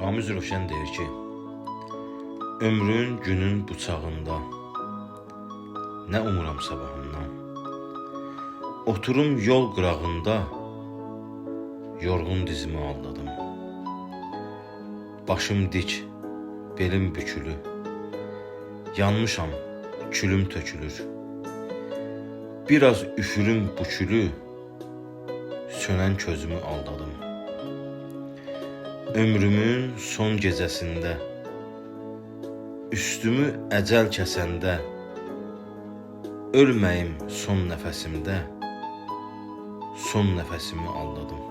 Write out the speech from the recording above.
Ramiz Rövşən deyir ki, ömrün günün bıçağında nə umuram sabahından. Oturum yol qırağında yorğun dizimi aldadım. Başım dik, belim bükülü, yanmışam, külüm tökülür. Biraz üfürüm bu külü, sönən közümü aldadım. Ömrümün son gecəsində, üstümü əcəl kəsəndə, ölməyim son nəfəsimdə, son nəfəsimi aldadım.